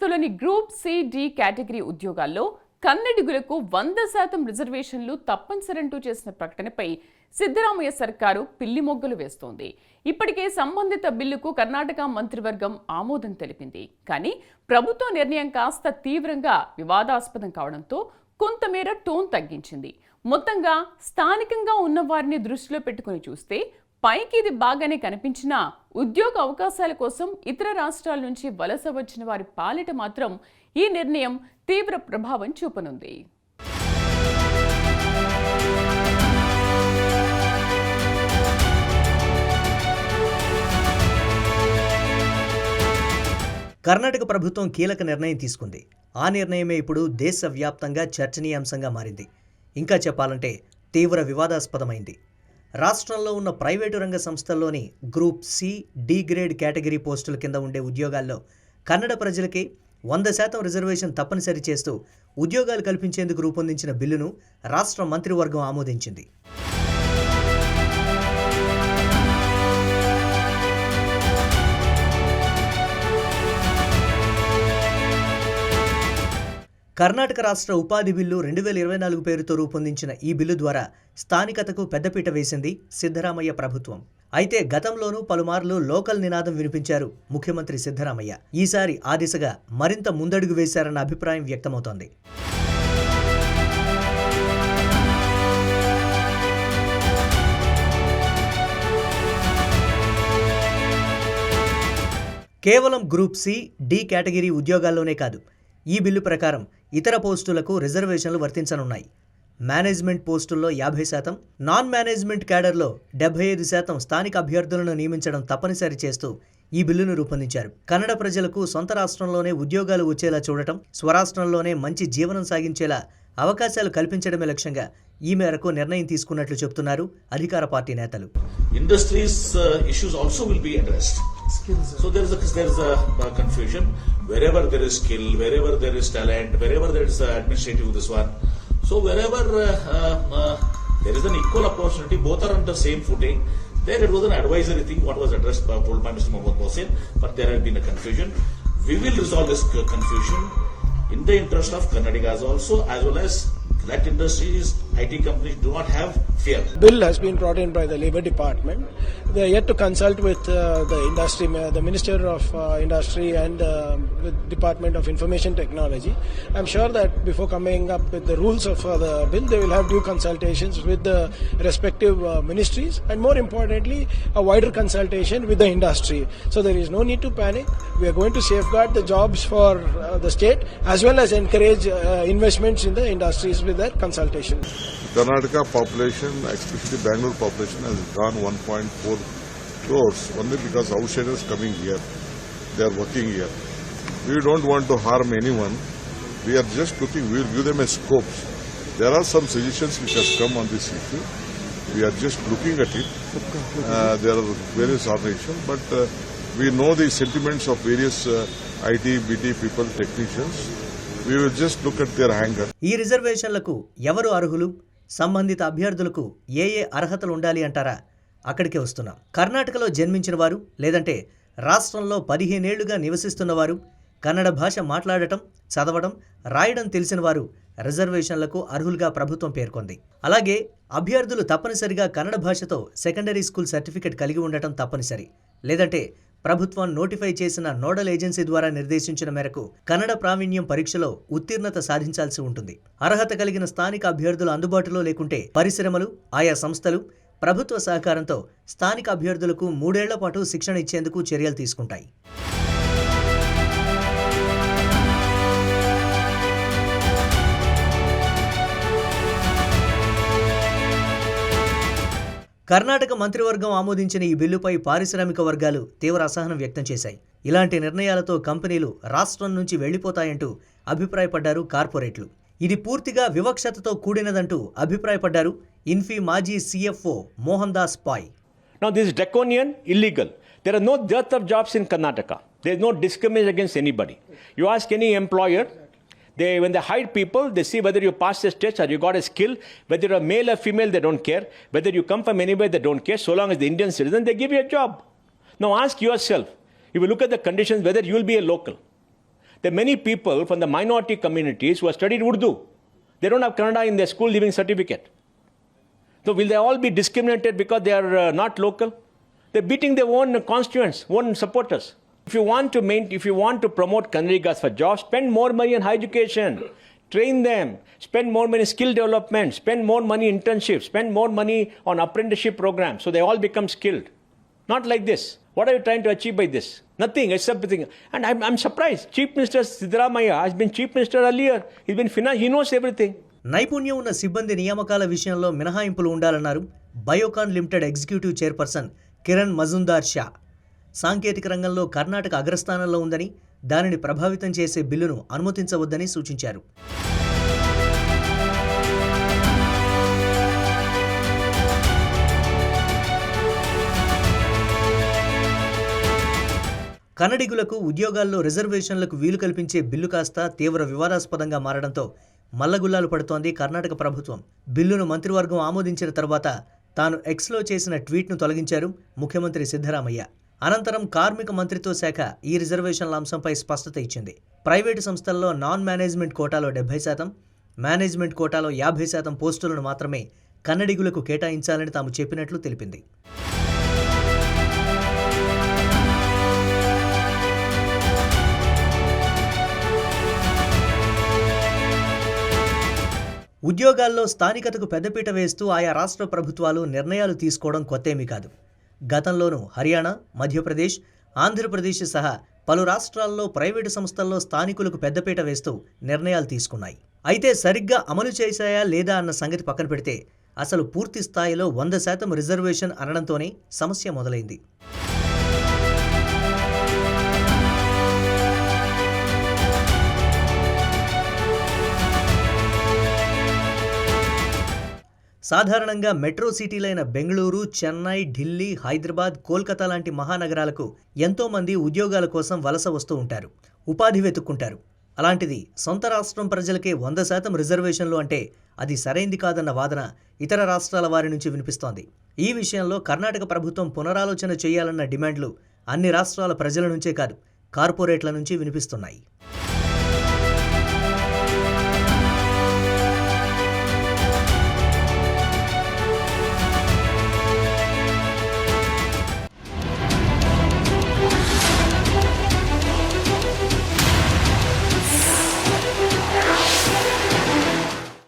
పోస్టులోని group C D category ఉద్యోగాల్లో కన్నడిగులకు 100% రిజర్వేషన్లు తప్పనిసరంటూ చేసిన ప్రకటనపై సిద్ధరామయ్య సర్కారు పిల్లి మొగ్గలు వేస్తోంది. ఇప్పటికే సంబంధిత బిల్లుకు కర్ణాటక మంత్రివర్గం ఆమోదం తెలిపింది. కానీ ప్రభుత్వ నిర్ణయం కాస్త తీవ్రంగా వివాదాస్పదం కావడంతో కొంతమేర టోన్ తగ్గించింది. మొత్తంగా స్థానికంగా ఉన్న వారిని దృష్టిలో పెట్టుకుని చూస్తే పైకి ఇది బాగానే కనిపించినా ఉద్యోగ అవకాశాల కోసం ఇతర రాష్ట్రాల నుంచి వలస వచ్చిన వారి పాలిట మాత్రం ఈ నిర్ణయం తీవ్ర ప్రభావం చూపనుంది. కర్ణాటక ప్రభుత్వం కీలక నిర్ణయం తీసుకుంది. ఆ నిర్ణయమే ఇప్పుడు దేశవ్యాప్తంగా చర్చనీయాంశంగా మారింది. ఇంకా చెప్పాలంటే తీవ్ర వివాదాస్పదమైంది. రాష్ట్రంలో ఉన్న ప్రైవేటు రంగ సంస్థల్లోని group C D grade category పోస్టుల కింద ఉండే ఉద్యోగాల్లో కన్నడ ప్రజలకి 100% రిజర్వేషన్ తప్పనిసరి చేస్తూ ఉద్యోగాలు కల్పించేందుకు రూపొందించిన బిల్లును రాష్ట్ర మంత్రివర్గం ఆమోదించింది. కర్ణాటక రాష్ట్ర ఉపాధి బిల్లు 2024 పేరుతో రూపొందించిన ఈ బిల్లు ద్వారా స్థానికతకు పెద్దపీట వేసింది సిద్ధరామయ్య ప్రభుత్వం. అయితే గతంలోనూ పలుమార్లు లోకల్ నినాదం వినిపించారు ముఖ్యమంత్రి సిద్ధరామయ్య. ఈసారి ఆ దిశగా మరింత ముందడుగు వేశారన్న అభిప్రాయం వ్యక్తమవుతోంది. కేవలం గ్రూప్ సి డి కేటగిరీ ఉద్యోగాల్లోనే కాదు, ఈ బిల్లు ప్రకారం ఇతర పోస్టులకు రిజర్వేషన్లు వర్తించనున్నాయి. మేనేజ్మెంట్ పోస్టుల్లో 50%, నాన్ మేనేజ్మెంట్ క్యాడర్లో 75% స్థానిక అభ్యర్థులను నియమించడం తప్పనిసరి చేస్తూ ఈ బిల్లును రూపొందించారు. కన్నడ ప్రజలకు సొంత రాష్ట్రంలోనే ఉద్యోగాలు వచ్చేలా చూడటం, స్వరాష్ట్రంలోనే మంచి జీవనం సాగించేలా అవకాశాలు కల్పించడమే లక్ష్యంగా ఈ మేరకు నిర్ణయం తీసుకున్నట్లు చెబుతున్నారు అధికార పార్టీ నేతలు. Industries issues also will be addressed. So there is a confusion. Wherever there is skill, wherever there is talent, wherever there is administrative this one. So wherever there is an equal opportunity, both are on the same footing. There it was an advisory thing what was addressed by told by Mr. Mohammed Mohsin, but there had been a confusion. We will resolve this confusion in the interest of Kannadigas also, as well as that industries, IT companies do not have fear. Bill has been brought in by the Labour Department. They are yet to consult with the industry, the Minister of Industry and the Department of Information Technology. I'm sure that before coming up with the rules of the bill, they will have due consultations with the respective ministries and more importantly, a wider consultation with the industry. So there is no need to panic. We are going to safeguard the jobs for the state as well as encourage investments in the industries with their consultation. Karnataka population, especially Bangalore population, has gone 1.4 crores only because outsiders coming here. They are working here. We don't want to harm anyone. We are just looking, we will give them a scope. There are some suggestions which has come on this issue. We are just looking at it. There are various organizations, but we know the sentiments of various IT, BT people, technicians. We will just look at their anger. ఈ రిజర్వేషన్లకు ఎవరు అర్హులు, సంబంధిత అభ్యర్థులకు ఏ అర్హతలు ఉండాలి అంటారా? అక్కడికే వస్తున్నాం. కర్ణాటకలో జన్మించిన వారు, లేదంటే రాష్ట్రంలో 15 ఏళ్లుగా నివసిస్తున్న వారు, కన్నడ భాష మాట్లాడటం, చదవడం, రాయడం తెలిసిన వారు రిజర్వేషన్లకు అర్హులుగా ప్రభుత్వం పేర్కొంది. అలాగే అభ్యర్థులు తప్పనిసరిగా కన్నడ భాషతో సెకండరీ స్కూల్ సర్టిఫికెట్ కలిగి ఉండటం తప్పనిసరి. లేదంటే ప్రభుత్వం నోటిఫై చేసిన నోడల్ ఏజెన్సీ ద్వారా నిర్దేశించిన మేరకు కన్నడ ప్రావీణ్యం పరీక్షలో ఉత్తీర్ణత సాధించాల్సి ఉంటుంది. అర్హత కలిగిన స్థానిక అభ్యర్థులు అందుబాటులో లేకుంటే పరిశ్రమలు, ఆయా సంస్థలు ప్రభుత్వ సహకారంతో స్థానిక అభ్యర్థులకు 3 ఏళ్ల పాటు శిక్షణ ఇచ్చేందుకు చర్యలు తీసుకుంటాయి. కర్ణాటక మంత్రివర్గం ఆమోదించిన ఈ బిల్లుపై పారిశ్రామిక వర్గాలు తీవ్ర అసహనం వ్యక్తం చేశాయి. ఇలాంటి నిర్ణయాలతో కంపెనీలు రాష్ట్రం నుంచి వెళ్లిపోతాయంటూ అభిప్రాయపడ్డారు కార్పొరేట్లు. ఇది పూర్తిగా వివక్షతతో కూడినదంటూ అభిప్రాయపడ్డారు ఇన్ఫీ మాజీ CFO Mohan Das Pai. Now this is draconian, illegal. There are no dearth of jobs in Karnataka. There is no discrimination against anybody. You ask any employer, when they hire people, they see whether you pass this test or you got a skill, whether you're a male or female, they don't care. Whether you come from anywhere, they don't care. So long as the Indian citizen, they give you a job. Now ask yourself, if you look at the conditions, whether you will be a local. There are many people from the minority communities who have studied Urdu. They don't have Kannada in their school leaving certificate. So will they all be discriminated because they are not local? They're beating their own constituents, own supporters. If you want to promote Kannadigas for jobs, spend more money on higher education, train them, spend more money on skill development, spend more money on internships, spend more money on apprenticeship programs, so they all become skilled. Not like this. What are you trying to achieve by this? Nothing except thing. And I'm surprised. Chief Minister Siddaramaiah has been Chief Minister earlier. He's been finance. He knows everything. నైపుణ్యం ఉన్న సిబ్బంది నియామకాల విషయంలో మినహాయింపులు ఉండాలన్నారు Biocon limited executive chairperson Kiran Majumdar Shah. సాంకేతిక రంగంలో కర్ణాటక అగ్రస్థానంలో ఉందని, దానిని ప్రభావితం చేసే బిల్లును అనుమతించవద్దని సూచించారు. కన్నడిగులకు ఉద్యోగాల్లో రిజర్వేషన్లకు వీలు కల్పించే బిల్లు కాస్త తీవ్ర వివాదాస్పదంగా మారడంతో మల్లగుల్లాలు పడుతోంది కర్ణాటక ప్రభుత్వం. బిల్లును మంత్రివర్గం ఆమోదించిన తర్వాత తాను ఎక్స్లో చేసిన ట్వీట్ను తొలగించారు ముఖ్యమంత్రి సిద్ధరామయ్య. అనంతరం కార్మిక మంత్రిత్వ శాఖ ఈ రిజర్వేషన్ల అంశంపై స్పష్టత ఇచ్చింది. ప్రైవేటు సంస్థల్లో నాన్ మేనేజ్మెంట్ కోటాలో 70%, మేనేజ్మెంట్ కోటాలో 50% పోస్టులను మాత్రమే కన్నడిగులకు కేటాయించాలని తాము చెప్పినట్లు తెలిపింది. ఉద్యోగాల్లో స్థానికతకు పెద్దపీట వేస్తూ ఆయా రాష్ట్ర ప్రభుత్వాలు నిర్ణయాలు తీసుకోవడం కొత్తేమీ కాదు. గతంలోనూ హర్యానా, మధ్యప్రదేశ్, ఆంధ్రప్రదేశ్ సహా పలు రాష్ట్రాల్లో ప్రైవేటు సంస్థల్లో స్థానికులకు పెద్దపీట వేస్తూ నిర్ణయాలు తీసుకున్నాయి. అయితే సరిగ్గా అమలు చేశాయా లేదా అన్న సంగతి పక్కన పెడితే అసలు పూర్తి స్థాయిలో 100% రిజర్వేషన్ అనడంతోనే సమస్య మొదలైంది. సాధారణంగా మెట్రో సిటీలైన బెంగళూరు, చెన్నై, ఢిల్లీ, హైదరాబాద్, కోల్కతా లాంటి మహానగరాలకు ఎంతోమంది ఉద్యోగాల కోసం వలస వస్తూ ఉంటారు, ఉపాధి వెతుక్కుంటారు. అలాంటిది సొంత రాష్ట్రం ప్రజలకే 100% రిజర్వేషన్లు అంటే అది సరైంది కాదన్న వాదన ఇతర రాష్ట్రాల వారి నుంచి వినిపిస్తోంది. ఈ విషయంలో కర్ణాటక ప్రభుత్వం పునరాలోచన చేయాలన్న డిమాండ్లు అన్ని రాష్ట్రాల ప్రజల నుంచే కాదు, కార్పొరేట్ల నుంచి వినిపిస్తున్నాయి.